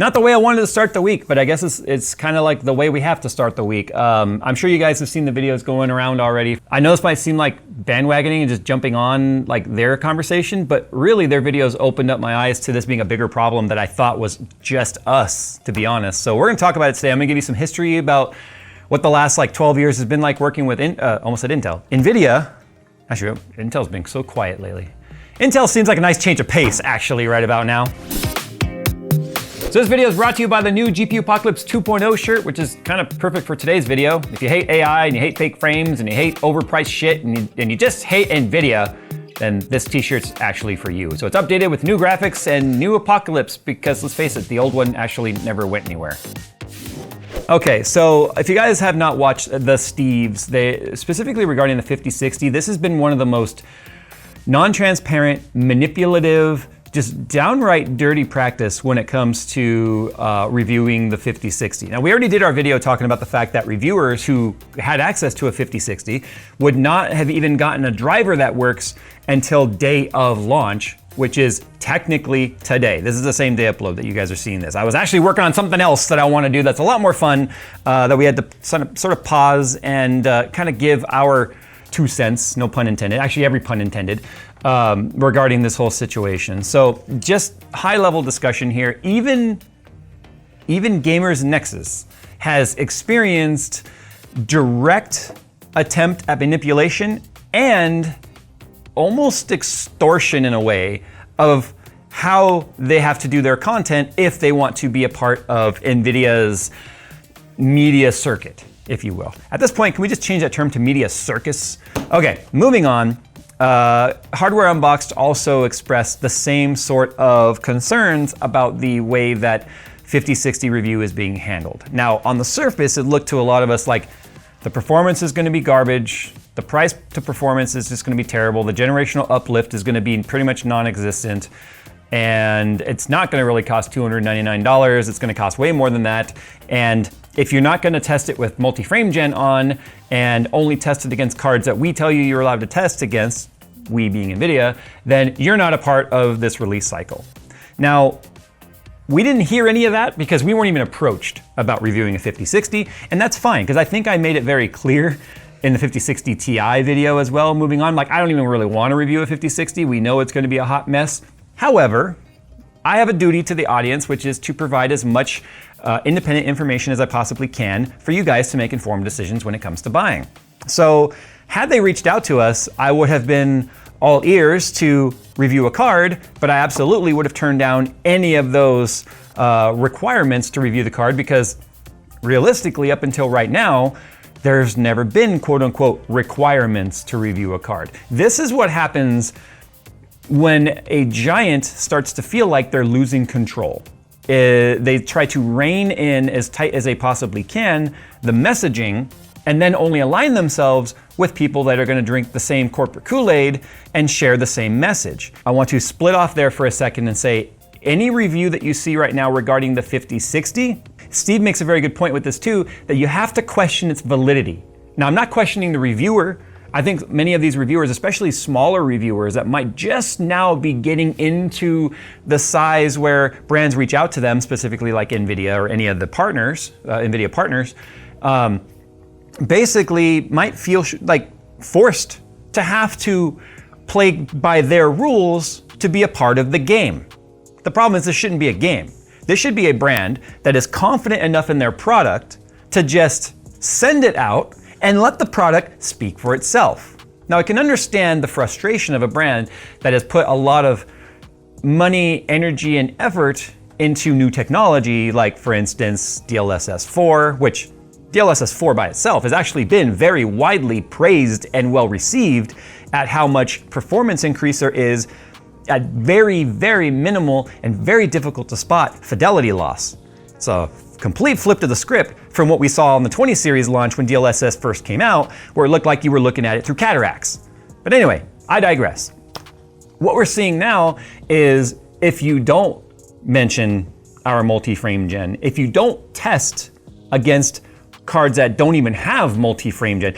Not the way I wanted to start the week, but I guess it's kind of like the way we have to start the week. I'm sure you guys have seen the videos going around already. I know this might seem like bandwagoning and just jumping on like their conversation, but really their videos opened up my eyes to this being a bigger problem that I thought was just us, to be honest. So we're gonna talk about it today. I'm gonna give you some history about what the last like 12 years has been like working with, almost at Intel. NVIDIA, actually, Intel's been so quiet lately. Intel seems like a nice change of pace, actually, right about now. So this video is brought to you by the new GPU Apocalypse 2.0 shirt, which is kind of perfect for today's video. If you hate AI and you hate fake frames and you hate overpriced shit and you just hate NVIDIA, then this t-shirt's actually for you. So it's updated with new graphics and new Apocalypse because let's face it, the old one actually never went anywhere. Okay, so if you guys have not watched the Steves, specifically regarding the 5060, this has been one of the most non-transparent, manipulative, just downright dirty practice when it comes to reviewing the 5060. Now, we already did our video talking about the fact that reviewers who had access to a 5060 would not have even gotten a driver that works until day of launch, which is technically today. This is the same day upload that you guys are seeing this. I was actually working on something else that I want to do that's a lot more fun, that we had to sort of pause and kind of give our 2 cents, no pun intended, actually every pun intended, regarding this whole situation. So just high level discussion here. Even Gamers Nexus has experienced direct attempt at manipulation and almost extortion in a way of how they have to do their content if they want to be a part of NVIDIA's media circuit, if you will. At this point, can we just change that term to media circus? Okay, moving on. Hardware Unboxed also expressed the same sort of concerns about the way that 5060 review is being handled. Now, on the surface, it looked to a lot of us like the performance is gonna be garbage, the price to performance is just gonna be terrible, the generational uplift is gonna be pretty much non-existent, and it's not gonna really cost $299, it's gonna cost way more than that, and if you're not gonna test it with multi-frame gen on and only test it against cards that we tell you you're allowed to test against, we being NVIDIA, then you're not a part of this release cycle. Now, we didn't hear any of that because we weren't even approached about reviewing a 5060, and that's fine, because I think I made it very clear in the 5060 Ti video as well, moving on, like I don't even really wanna review a 5060, we know it's gonna be a hot mess. However, I have a duty to the audience, which is to provide as much independent information as I possibly can for you guys to make informed decisions when it comes to buying. So had they reached out to us, I would have been all ears to review a card, but I absolutely would have turned down any of those requirements to review the card because realistically, up until right now, there's never been quote unquote requirements to review a card. This is what happens when a giant starts to feel like they're losing control. They try to rein in as tight as they possibly can the messaging and then only align themselves with people that are gonna drink the same corporate Kool-Aid and share the same message. I want to split off there for a second and say, any review that you see right now regarding the 5060, Steve makes a very good point with this too, that you have to question its validity. Now, I'm not questioning the reviewer. I think many of these reviewers, especially smaller reviewers that might just now be getting into the size where brands reach out to them, specifically like NVIDIA or any of the partners, NVIDIA partners, basically might feel like forced to have to play by their rules to be a part of the game. The problem is this shouldn't be a game. This should be a brand that is confident enough in their product to just send it out and let the product speak for itself. Now, I can understand the frustration of a brand that has put a lot of money, energy, and effort into new technology, like for instance, DLSS 4, which DLSS 4 by itself has actually been very widely praised and well received at how much performance increase there is at very, very minimal and very difficult to spot fidelity loss. It's a complete flip to the script from what we saw on the 20 series launch when DLSS first came out, where it looked like you were looking at it through cataracts. But anyway, I digress. What we're seeing now is if you don't mention our multi-frame gen, if you don't test against cards that don't even have multi-frame gen,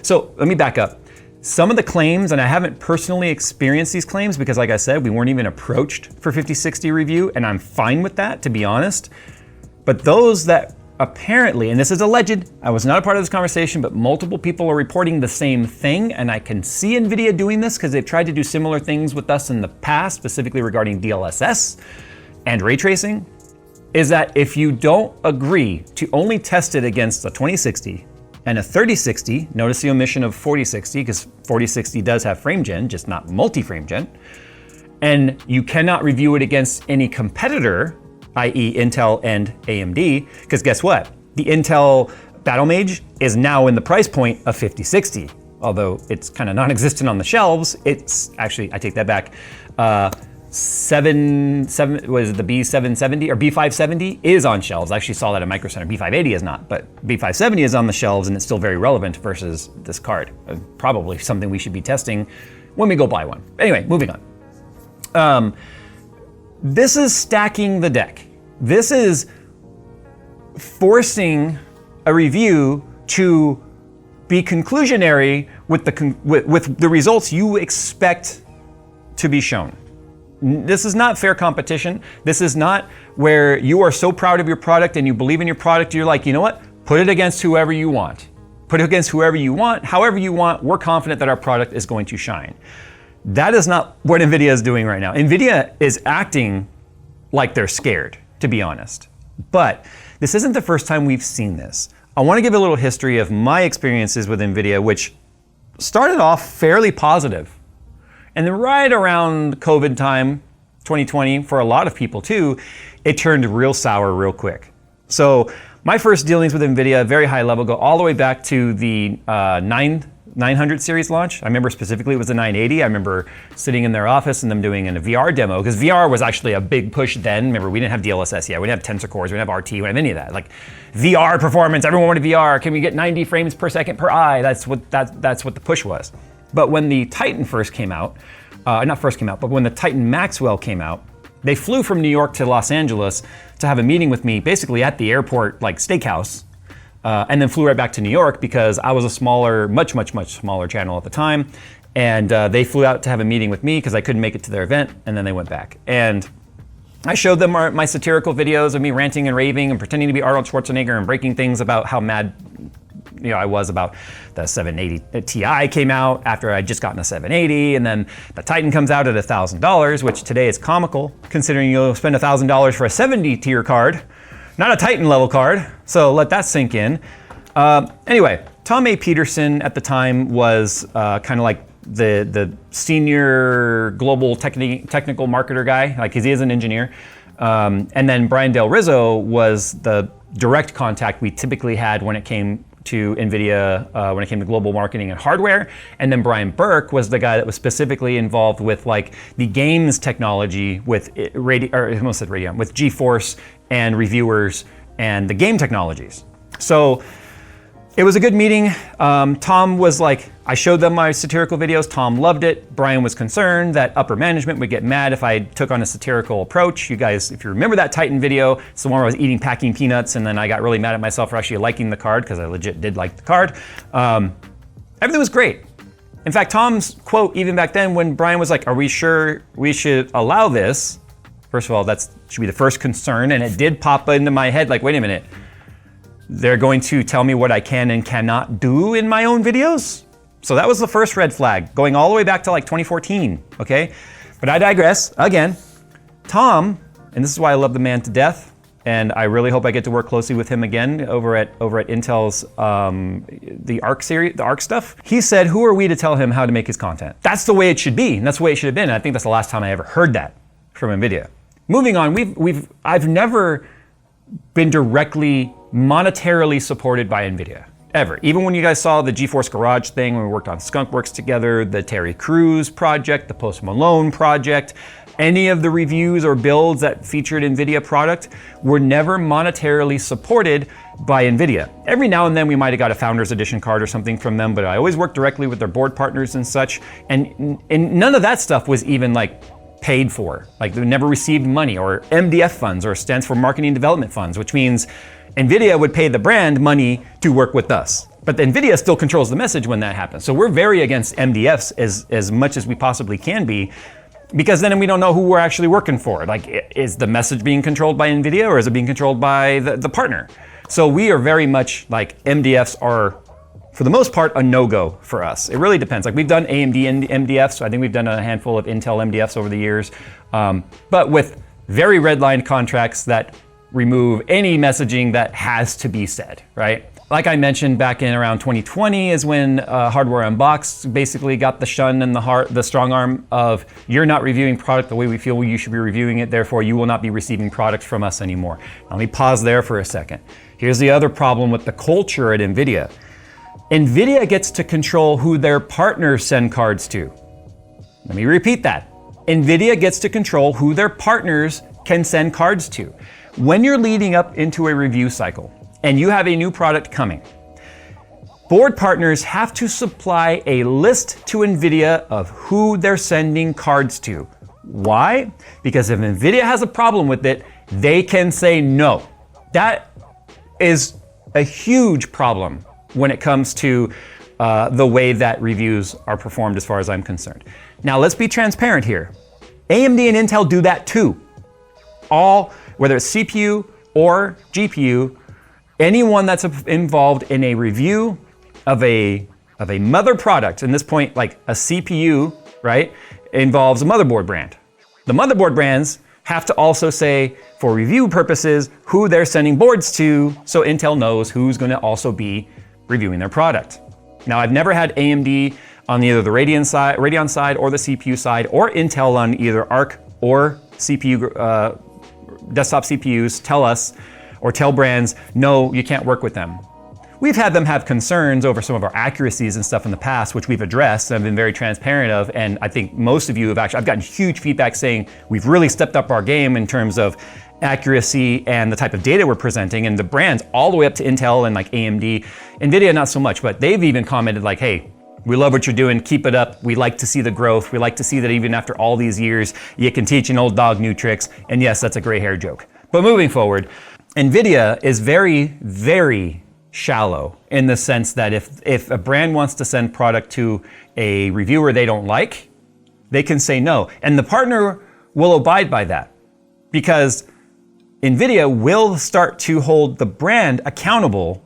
so let me back up. Some of the claims, and I haven't personally experienced these claims because like I said, we weren't even approached for 5060 review, and I'm fine with that, to be honest. But those that apparently, and this is alleged, I was not a part of this conversation, but multiple people are reporting the same thing, and I can see NVIDIA doing this because they've tried to do similar things with us in the past, specifically regarding DLSS and ray tracing, is that if you don't agree to only test it against a 2060 and a 3060, notice the omission of 4060, because 4060 does have frame gen, just not multi-frame gen, and you cannot review it against any competitor, i.e. Intel and AMD, because guess what? The Intel Battlemage is now in the price point of 5060. Although it's kind of non-existent on the shelves, it's actually, I take that back, was the B770 or B570 is on shelves. I actually saw that at Micro Center. B580 is not, but B570 is on the shelves and it's still very relevant versus this card. Probably something we should be testing when we go buy one. Anyway, moving on. This is stacking the deck. This is forcing a review to be conclusionary with the results you expect to be shown. This is not fair competition. This is not where you are so proud of your product and you believe in your product, you're like, you know what? Put it against whoever you want. Put it against whoever you want, however you want. We're confident that our product is going to shine. That is not what NVIDIA is doing right now. NVIDIA is acting like they're scared, to be honest. But this isn't the first time we've seen this. I want to give a little history of my experiences with NVIDIA, which started off fairly positive. And then right around COVID time, 2020, for a lot of people too, it turned real sour real quick. So my first dealings with NVIDIA, very high level, go all the way back to the 900 series launch. I remember specifically it was the 980. I remember sitting in their office and them doing a VR demo, because VR was actually a big push then. Remember, we didn't have DLSS yet. We didn't have tensor cores. We didn't have RT. We didn't have any of that. Like VR performance, everyone wanted VR. Can we get 90 frames per second per eye? That's what the push was. But when the Titan first came out, not first came out, but when the Titan Maxwell came out, they flew from New York to Los Angeles to have a meeting with me, basically at the airport, like steakhouse, and then flew right back to New York because I was a smaller, much smaller channel at the time. And they flew out to have a meeting with me because I couldn't make it to their event, and then they went back. And I showed them my satirical videos of me ranting and raving and pretending to be Arnold Schwarzenegger and breaking things about how mad I was about the 780 Ti came out after I just gotten a 780, and then the Titan comes out at $1,000, which today is comical considering you'll spend $1,000 for a 70 tier card, not a Titan level card. So let that sink in. Anyway, Tom A. Peterson at the time was kind of like the senior global technical marketer guy, like he is an engineer. And then Brian Del Rizzo was the direct contact we typically had when it came to NVIDIA, when it came to global marketing and hardware. And then Brian Burke was the guy that was specifically involved with like the games technology with with GeForce and reviewers and the game technologies. So it was a good meeting. Tom was like, I showed them my satirical videos. Tom loved it. Brian was concerned that upper management would get mad if I took on a satirical approach. You guys, if you remember that Titan video, it's the one where I was packing peanuts, and then I got really mad at myself for actually liking the card, because I legit did like the card. Everything was great. In fact, Tom's quote, even back then when Brian was like, are we sure we should allow this? First of all, that should be the first concern. And it did pop into my head like, wait a minute. They're going to tell me what I can and cannot do in my own videos? So that was the first red flag, going all the way back to like 2014, okay? But I digress. Again, Tom, and this is why I love the man to death, and I really hope I get to work closely with him again over at Intel's the Arc series, the Arc stuff. He said, who are we to tell him how to make his content? That's the way it should be, and that's the way it should have been. And I think that's the last time I ever heard that from NVIDIA. Moving on, I've never been directly monetarily supported by NVIDIA, ever. Even when you guys saw the GeForce Garage thing, when we worked on Skunkworks together, the Terry Crews project, the Post Malone project, any of the reviews or builds that featured NVIDIA product were never monetarily supported by NVIDIA. Every now and then we might have got a Founders Edition card or something from them, but I always worked directly with their board partners and such, and none of that stuff was even like paid for. Like they never received money, or MDF funds, or stands for Marketing Development Funds, which means NVIDIA would pay the brand money to work with us. But NVIDIA still controls the message when that happens. So we're very against MDFs as much as we possibly can be, because then we don't know who we're actually working for. Like, is the message being controlled by NVIDIA or is it being controlled by the partner? So we are very much like MDFs are, for the most part, a no-go for us. It really depends. Like, we've done AMD MDFs. I think we've done a handful of Intel MDFs over the years. But with very red-lined contracts that remove any messaging that has to be said, right? Like I mentioned, back in around 2020 is when Hardware Unboxed basically got the shun and the strong arm of, you're not reviewing product the way we feel you should be reviewing it, therefore you will not be receiving products from us anymore. Now, let me pause there for a second. Here's the other problem with the culture at NVIDIA. NVIDIA gets to control who their partners send cards to. Let me repeat that. NVIDIA gets to control who their partners can send cards to. When you're leading up into a review cycle and you have a new product coming, board partners have to supply a list to NVIDIA of who they're sending cards to. Why? Because if NVIDIA has a problem with it, they can say no. That is a huge problem when it comes to the way that reviews are performed as far as I'm concerned. Now, let's be transparent here. AMD and Intel do that too. Whether it's CPU or GPU, anyone that's involved in a review of a mother product, in this point, like a CPU, right, involves a motherboard brand. The motherboard brands have to also say, for review purposes, who they're sending boards to, so Intel knows who's going to also be reviewing their product. Now, I've never had AMD on either the Radeon side or the CPU side, or Intel on either ARC or CPU, desktop CPUs tell us or tell brands, no, you can't work with them. We've had them have concerns over some of our accuracies and stuff in the past, which we've addressed and I've been very transparent of. And I think most of you have actually, I've gotten huge feedback saying we've really stepped up our game in terms of accuracy and the type of data we're presenting, and the brands all the way up to Intel and like AMD. NVIDIA, not so much, but they've even commented like, hey, we love what you're doing, keep it up. We like to see the growth. We like to see that even after all these years, you can teach an old dog new tricks. And yes, that's a gray hair joke. But moving forward, NVIDIA is very, very shallow in the sense that if a brand wants to send product to a reviewer they don't like, they can say no. And the partner will abide by that, because NVIDIA will start to hold the brand accountable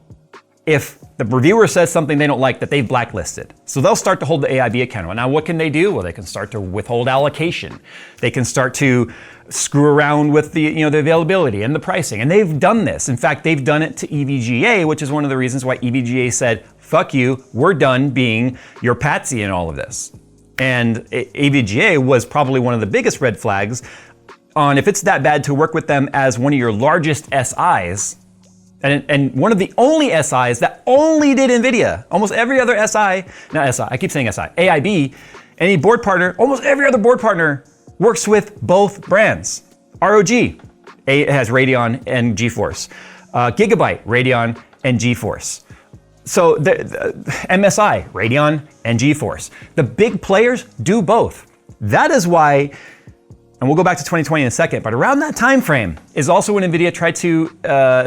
if the reviewer says something they don't like that they've blacklisted. So they'll start to hold the AIB accountable. Now, what can they do? Well, they can start to withhold allocation. They can start to screw around with the availability and the pricing. And they've done this. In fact, they've done it to EVGA, which is one of the reasons why EVGA said, fuck you, we're done being your patsy in all of this. And EVGA was probably one of the biggest red flags on if it's that bad to work with them as one of your largest SIs, and one of the only SIs that only did NVIDIA. Almost every other I keep saying SI, AIB, any board partner, almost every other board partner works with both brands. ROG, it has Radeon and GeForce. Gigabyte, Radeon and GeForce. So the MSI, Radeon and GeForce. The big players do both. That is why, and we'll go back to 2020 in a second, but around that time frame is also when NVIDIA tried to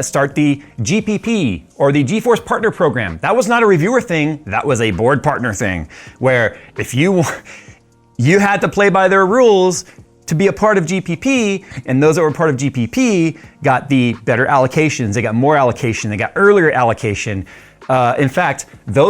start the GPP, or the GeForce Partner Program. That was not a reviewer thing, that was a board partner thing, where if you had to play by their rules to be a part of GPP, and those that were part of GPP got the better allocations, they got more allocation, they got earlier allocation. In fact, there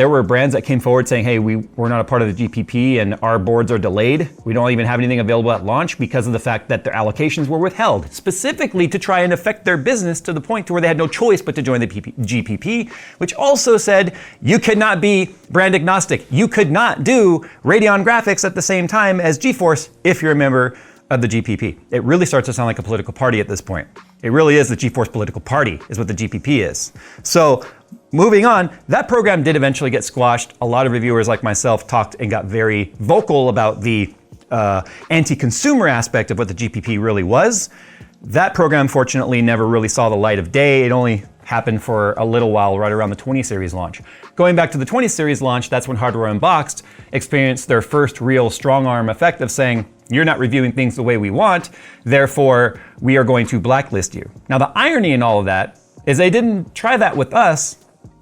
were brands that came forward saying, hey, we're not a part of the GPP and our boards are delayed. We don't even have anything available at launch because of the fact that their allocations were withheld, specifically to try and affect their business to the point to where they had no choice but to join the GPP, which also said you could not be brand agnostic. You could not do Radeon graphics at the same time as GeForce if you're a member of the GPP. It really starts to sound like a political party at this point. It really is the GeForce political party is what the GPP is. So moving on, that program did eventually get squashed. A lot of reviewers like myself talked and got very vocal about the anti-consumer aspect of what the GPP really was. That program, fortunately, never really saw the light of day. It only happened for a little while, right around the 20 series launch. Going back to the 20 series launch, that's when Hardware Unboxed experienced their first real strong arm effect of saying, you're not reviewing things the way we want, therefore we are going to blacklist you. Now, the irony in all of that is they didn't try that with us,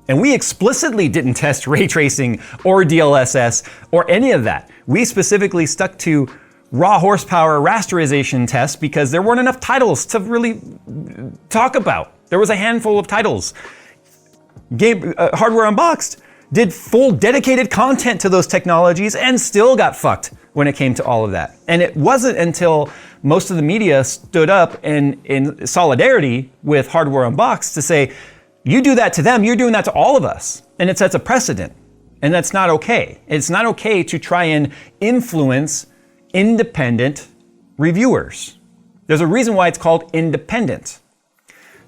and we explicitly didn't test ray tracing or DLSS or any of that. We specifically stuck to raw horsepower rasterization tests because there weren't enough titles to really talk about. There was a handful of titles. Hardware Unboxed did full dedicated content to those technologies and still got fucked when it came to all of that. And it wasn't until most of the media stood up in solidarity with Hardware Unboxed to say, you do that to them, you're doing that to all of us. And it sets a precedent. And that's not okay. It's not okay to try and influence independent reviewers. There's a reason why it's called independent.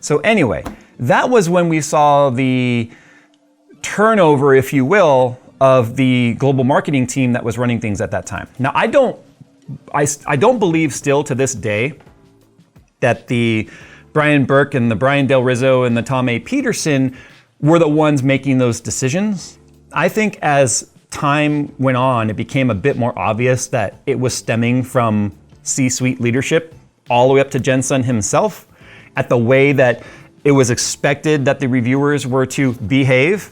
So anyway, that was when we saw the turnover, if you will, of the global marketing team that was running things at that time. Now, I don't believe still to this day that the Brian Burke and the Brian Del Rizzo and the Tom A. Peterson were the ones making those decisions. I think as time went on, it became a bit more obvious that it was stemming from C-suite leadership all the way up to Jensen himself, at the way that it was expected that the reviewers were to behave.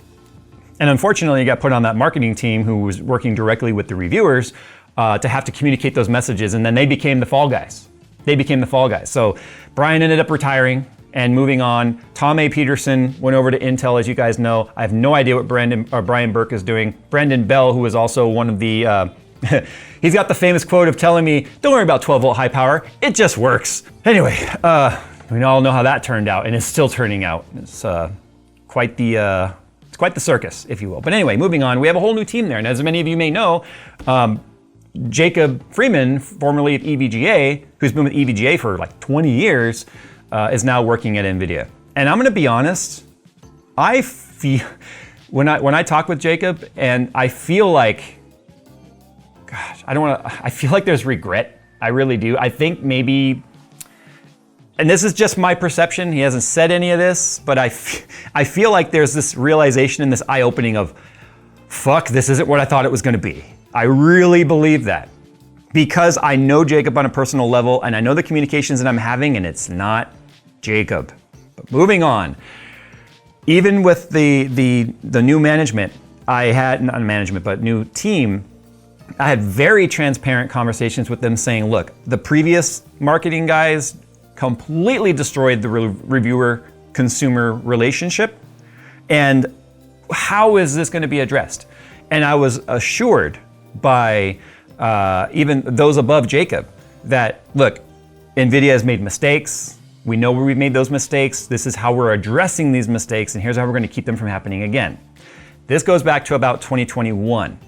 And unfortunately, you got put on that marketing team who was working directly with the reviewers to have to communicate those messages, and then they became the fall guys. So Brian ended up retiring and moving on. Tom A. Peterson went over to Intel, as you guys know. I have no idea what Brian Burke is doing. Brandon Bell, who is also one of the, he's got the famous quote of telling me, don't worry about 12 volt high power, it just works. Anyway, we all know how that turned out, and it's still turning out. It's quite the circus, if you will. But anyway, moving on, we have a whole new team there. And as many of you may know, Jacob Freeman, formerly of EVGA, who's been with EVGA for like 20 years, is now working at NVIDIA. And I'm gonna be honest, I feel, when I talk with Jacob, and I feel like, gosh, I feel like there's regret. I really do. I think maybe, and this is just my perception, he hasn't said any of this, but I feel like there's this realization and this eye-opening of, fuck, this isn't what I thought it was gonna be. I really believe that, because I know Jacob on a personal level, and I know the communications that I'm having, and it's not Jacob. But moving on, even with the new management, I had, not management, but new team, I had very transparent conversations with them saying, look, the previous marketing guys completely destroyed the reviewer-consumer relationship, and how is this gonna be addressed? And I was assured by even those above Jacob that, look, NVIDIA has made mistakes. We know where we've made those mistakes. This is how we're addressing these mistakes, and here's how we're gonna keep them from happening again. This goes back to about 2021,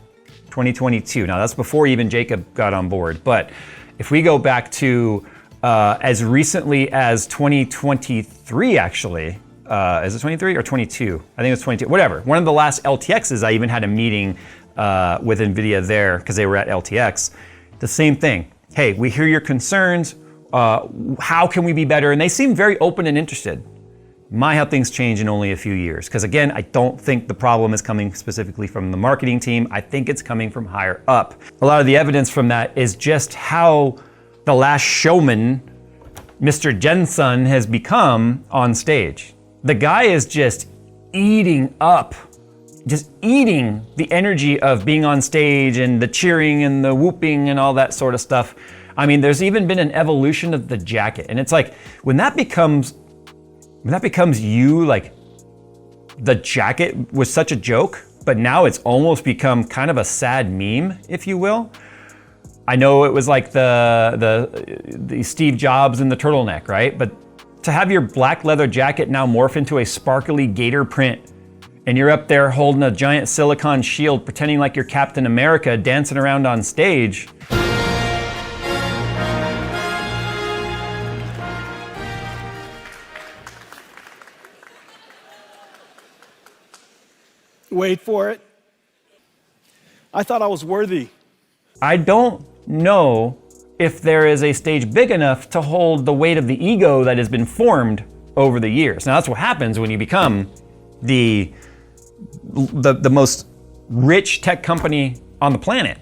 2022. Now that's before even Jacob got on board, but if we go back to as recently as 2023, actually, is it 23 or 22? I think it's 22, whatever. One of the last LTXs, I even had a meeting with NVIDIA there because they were at LTX. The same thing. Hey, we hear your concerns. How can we be better? And they seem very open and interested. How things change in only a few years. Because again, I don't think the problem is coming specifically from the marketing team. I think it's coming from higher up. A lot of the evidence from that is just how the last showman, Mr. Jensen, has become on stage. The guy is just eating the energy of being on stage and the cheering and the whooping and all that sort of stuff. I mean, there's even been an evolution of the jacket. And it's like, when that becomes you, like, the jacket was such a joke, but now it's almost become kind of a sad meme, if you will. I know it was like the Steve Jobs and the turtleneck, right? But to have your black leather jacket now morph into a sparkly gator print, and you're up there holding a giant silicone shield, pretending like you're Captain America, dancing around on stage. Wait for it. I thought I was worthy. I don't know if there is a stage big enough to hold the weight of the ego that has been formed over the years. Now that's what happens when you become the most rich tech company on the planet.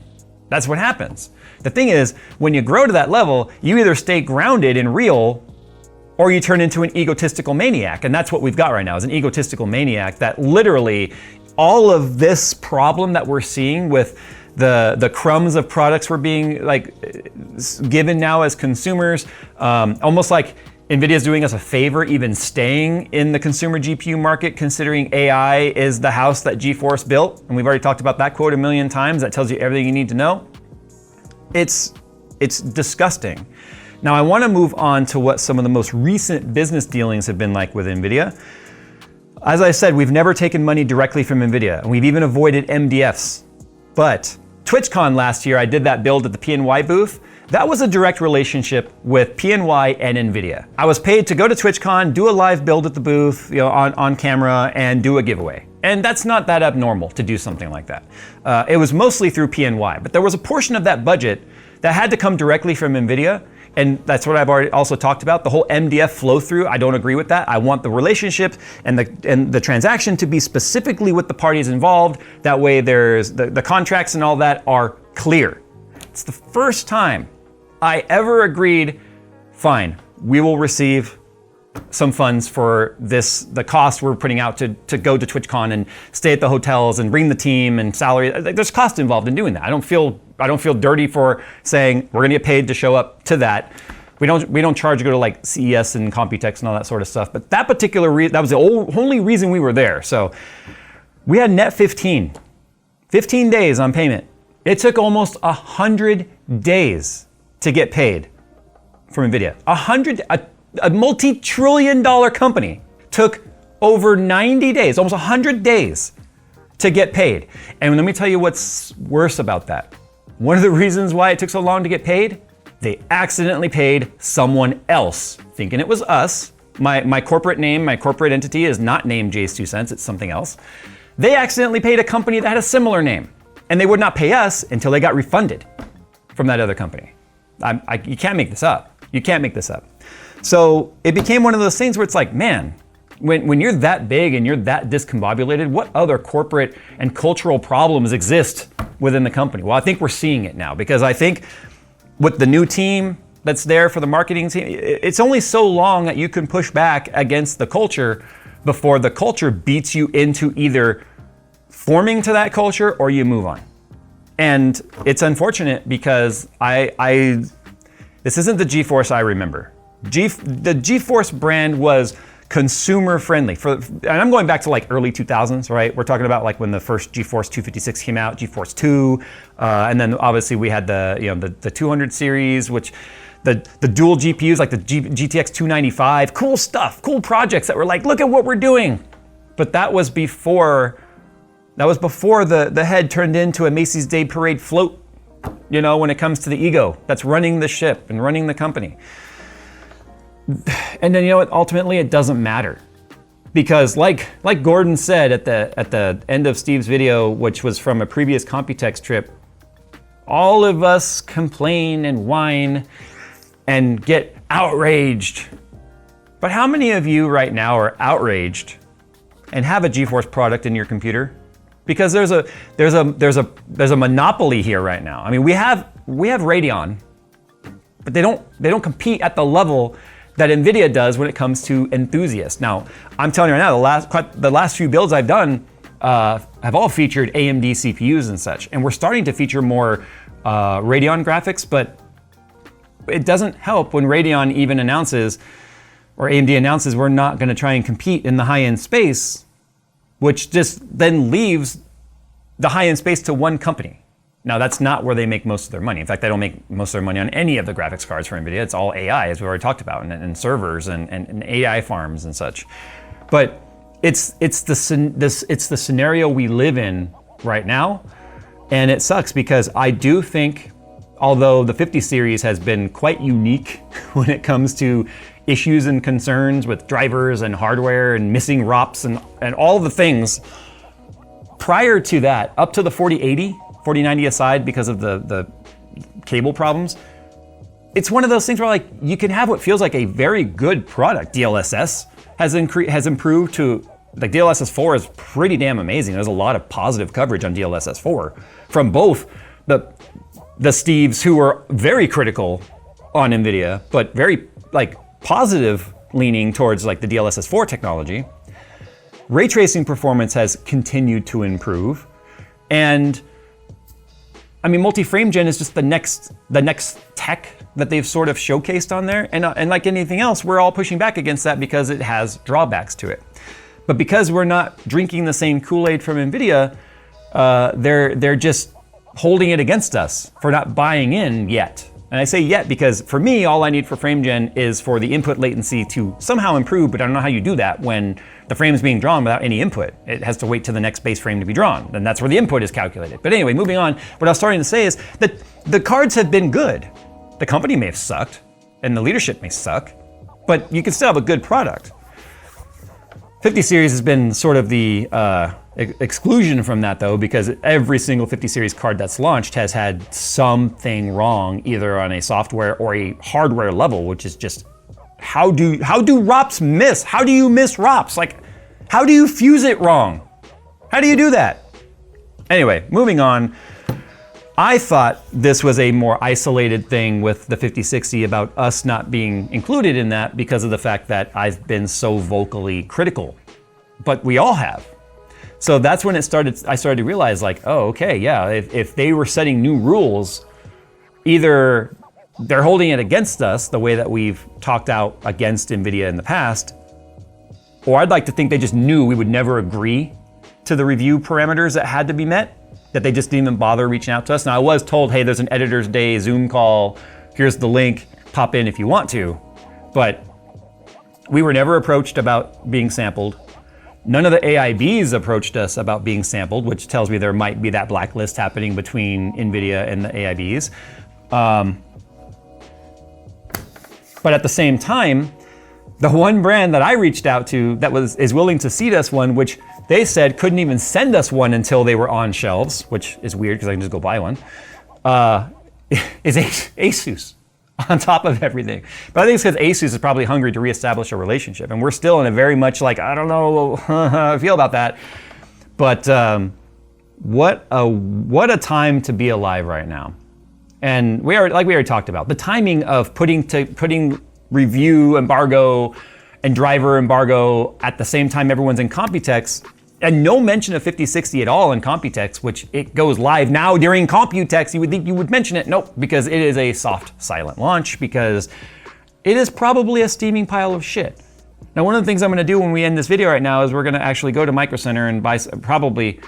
That's what happens. The thing is, when you grow to that level, you either stay grounded and real, or you turn into an egotistical maniac. And that's what we've got right now, is an egotistical maniac that literally all of this problem that we're seeing with the crumbs of products we're being like given now as consumers, almost like NVIDIA is doing us a favor even staying in the consumer GPU market, considering AI is the house that GeForce built. And we've already talked about that quote a million times. That tells you everything you need to know. It's disgusting. Now I want to move on to what some of the most recent business dealings have been like with NVIDIA. As I said, we've never taken money directly from NVIDIA, and we've even avoided MDFs. But TwitchCon last year, I did that build at the PNY booth. That was a direct relationship with PNY and NVIDIA. I was paid to go to TwitchCon, do a live build at the booth, on camera, and do a giveaway. And that's not that abnormal to do something like that. It was mostly through PNY, but there was a portion of that budget that had to come directly from NVIDIA. And that's what I've already also talked about, the whole MDF flow through. I don't agree with that. I want the relationship and the transaction to be specifically with the parties involved. That way there's the contracts and all that are clear. It's the first time I ever agreed, fine, we will receive some funds for the cost we're putting out to go to TwitchCon and stay at the hotels and bring the team and salary. There's cost involved in doing that. I don't feel dirty for saying we're gonna get paid to show up to that. We don't charge to go to like CES and Computex and all that sort of stuff. But that particular that was the only reason we were there. So we had net 15 days on payment. It took almost 100 days to get paid from NVIDIA. A multi-trillion-dollar company took over 90 days, almost 100 days to get paid. And let me tell you what's worse about that. One of the reasons why it took so long to get paid, they accidentally paid someone else, thinking it was us. My corporate name, my corporate entity is not named Jay's 2 Cents, it's something else. They accidentally paid a company that had a similar name, and they would not pay us until they got refunded from that other company. You can't make this up. You can't make this up. So it became one of those things where it's like, man, when you're that big and you're that discombobulated, what other corporate and cultural problems exist within the company? Well, I think we're seeing it now, because I think with the new team that's there for the marketing team, it's only so long that you can push back against the culture before the culture beats you into either forming to that culture or you move on. And it's unfortunate because this isn't the GeForce I remember. The GeForce brand was consumer friendly and I'm going back to like early 2000s, right? We're talking about like when the first GeForce 256 came out, GeForce 2, and then obviously we had the 200 series, which the dual GPUs like the GTX 295, cool stuff, cool projects that were like, look at what we're doing. But that was before the head turned into a Macy's Day Parade float, when it comes to the ego that's running the ship and running the company. And then what? Ultimately, it doesn't matter, because like Gordon said at the end of Steve's video, which was from a previous Computex trip, all of us complain and whine and get outraged. But how many of you right now are outraged and have a GeForce product in your computer? Because there's a monopoly here right now. I mean, we have Radeon, but they don't compete at the level that NVIDIA does when it comes to enthusiasts. Now, I'm telling you right now, the last few builds I've done have all featured AMD CPUs and such, and we're starting to feature more Radeon graphics, but it doesn't help when Radeon even announces, or AMD announces, we're not gonna try and compete in the high-end space, which just then leaves the high-end space to one company. Now, that's not where they make most of their money. In fact, they don't make most of their money on any of the graphics cards for NVIDIA. It's all AI, as we already talked about, and servers and AI farms and such. But it's the scenario we live in right now, and it sucks because I do think, although the 50 series has been quite unique when it comes to issues and concerns with drivers and hardware and missing ROPs and all the things, prior to that, up to the 4080, 4090 aside because of the cable problems, it's one of those things where like you can have what feels like a very good product. DLSS has improved to, like DLSS 4 is pretty damn amazing. There's a lot of positive coverage on DLSS 4 from both the Steves who were very critical on NVIDIA, but very like positive leaning towards like the DLSS 4 technology. Ray tracing performance has continued to improve. And I mean, multi-frame gen is just the next tech that they've sort of showcased on there. And like anything else, we're all pushing back against that because it has drawbacks to it. But because we're not drinking the same Kool-Aid from NVIDIA, they're just holding it against us for not buying in yet. And I say yet because for me, all I need for frame gen is for the input latency to somehow improve, but I don't know how you do that when the frame is being drawn without any input. It has to wait till the next base frame to be drawn, and that's where the input is calculated. But anyway, moving on, what I was starting to say is that the cards have been good. The company may have sucked, and the leadership may suck, but you can still have a good product. 50 series has been sort of the exclusion from that though, because every single 50 series card that's launched has had something wrong, either on a software or a hardware level, which is just, how do ROPs miss? How do you miss ROPs? Like, how do you fuse it wrong? How do you do that? Anyway, moving on. I thought this was a more isolated thing with the 5060 about us not being included in that because of the fact that I've been so vocally critical, but we all have. So that's when I started to realize like, oh, okay, yeah, if they were setting new rules, either they're holding it against us the way that we've talked out against NVIDIA in the past, or I'd like to think they just knew we would never agree to the review parameters that had to be met, that they just didn't even bother reaching out to us. Now I was told, hey, there's an editor's day Zoom call, here's the link, pop in if you want to, but we were never approached about being sampled. None of the AIBs approached us about being sampled, which tells me there might be that blacklist happening between NVIDIA and the AIBs. But at the same time, the one brand that I reached out to that is willing to seed us one, which they said couldn't even send us one until they were on shelves, which is weird because I can just go buy one, is Asus on top of everything. But I think it's because Asus is probably hungry to reestablish a relationship. And we're still in a very much like, I don't know how I feel about that. But what a time to be alive right now. And we already talked about, the timing of putting review embargo and driver embargo at the same time everyone's in Computex, and no mention of 5060 at all in Computex, which it goes live now during Computex. You would think you would mention it. Nope, because it is a soft, silent launch, because it is probably a steaming pile of shit. Now, one of the things I'm gonna do when we end this video right now is we're gonna actually go to Micro Center and buy probably,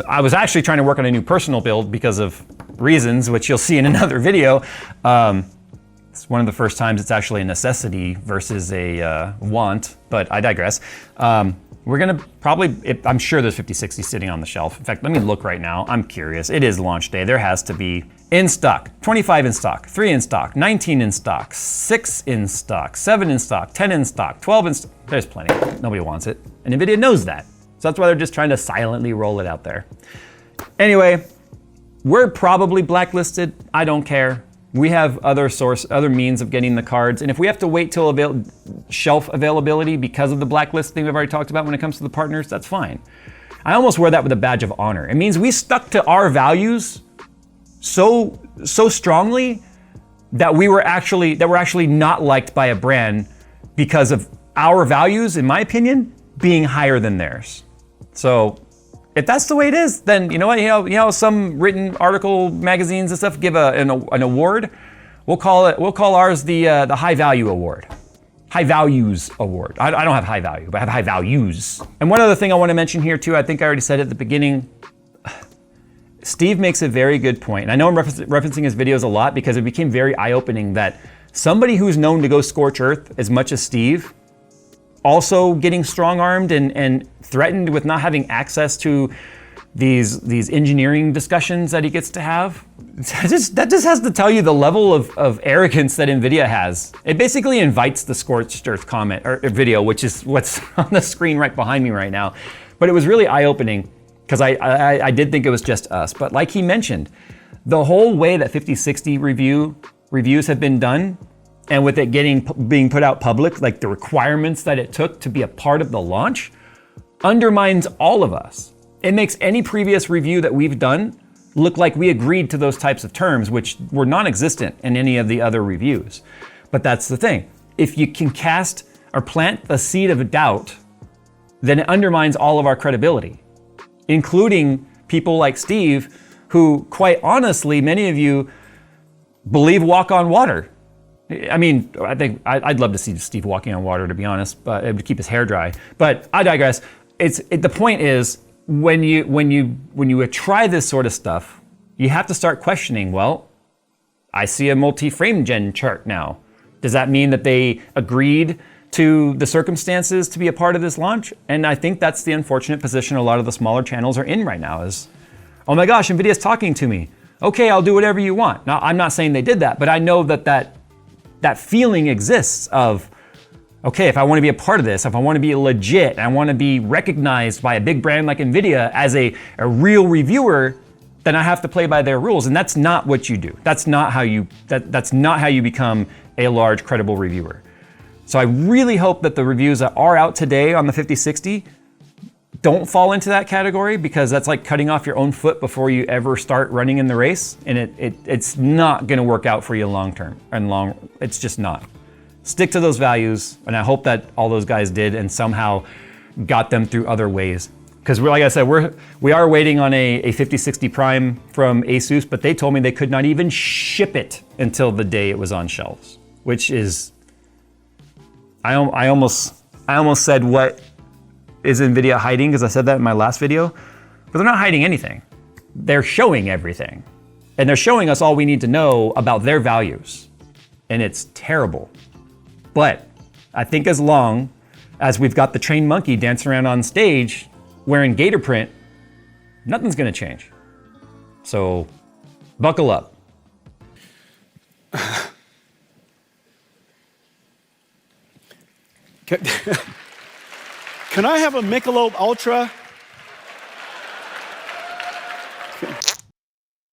I was actually trying to work on a new personal build because of reasons, which you'll see in another video. It's one of the first times it's actually a necessity versus a want, but I digress. We're gonna probably, I'm sure there's 5060 sitting on the shelf. In fact, let me look right now. I'm curious. It is launch day. There has to be in stock, 25 in stock, 3 in stock, 19 in stock, 6 in stock, 7 in stock, 10 in stock, 12 in stock. There's plenty. Nobody wants it. And NVIDIA knows that. So that's why they're just trying to silently roll it out there. Anyway, we're probably blacklisted. I don't care. We have other means of getting the cards. And if we have to wait till shelf availability because of the blacklist thing we've already talked about when it comes to the partners, that's fine. I almost wear that with a badge of honor. It means we stuck to our values so strongly that we're actually not liked by a brand because of our values, in my opinion, being higher than theirs. So if that's the way it is, then you know what? You know, some written article magazines and stuff give an award. We'll call ours the High Value Award. High Values Award. I don't have high value, but I have high values. And one other thing I want to mention here too, I think I already said it at the beginning. Steve makes a very good point. And I know I'm referencing his videos a lot because it became very eye-opening that somebody who's known to go scorch earth as much as Steve, also getting strong-armed and threatened with not having access to these engineering discussions that he gets to have. That just has to tell you the level of arrogance that NVIDIA has. It basically invites the scorched earth comment or video, which is what's on the screen right behind me right now. But it was really eye-opening because I did think it was just us. But like he mentioned, the whole way that 5060 reviews have been done, and with it being put out public, like the requirements that it took to be a part of the launch, undermines all of us. It makes any previous review that we've done look like we agreed to those types of terms, which were non-existent in any of the other reviews. But that's the thing. If you can cast or plant the seed of doubt, then it undermines all of our credibility, including people like Steve, who quite honestly, many of you believe walk on water. I mean, I think I'd love to see Steve walking on water, to be honest, but it would keep his hair dry. But I digress. The point is, when you try this sort of stuff, you have to start questioning, well, I see a multi-frame gen chart now. Does that mean that they agreed to the circumstances to be a part of this launch? And I think that's the unfortunate position a lot of the smaller channels are in right now is, oh my gosh, NVIDIA's talking to me. Okay, I'll do whatever you want. Now, I'm not saying they did that, but I know that feeling exists of, okay, if I want to be a part of this, if I want to be legit, I want to be recognized by a big brand like NVIDIA as a real reviewer, then I have to play by their rules. And that's not what you do. That's not how you become a large, credible reviewer. So I really hope that the reviews that are out today on the 5060 don't fall into that category, because that's like cutting off your own foot before you ever start running in the race. And it's not gonna work out for you long term it's just not. Stick to those values, and I hope that all those guys did and somehow got them through other ways. Because like I said, we are waiting on a 5060 Prime from Asus, but they told me they could not even ship it until the day it was on shelves, which is, I almost said, what is NVIDIA hiding? Because I said that in my last video, but they're not hiding anything. They're showing everything. And they're showing us all we need to know about their values. And it's terrible. But I think as long as we've got the trained monkey dancing around on stage wearing gator print, nothing's gonna change. So buckle up. Can I have a Michelob Ultra?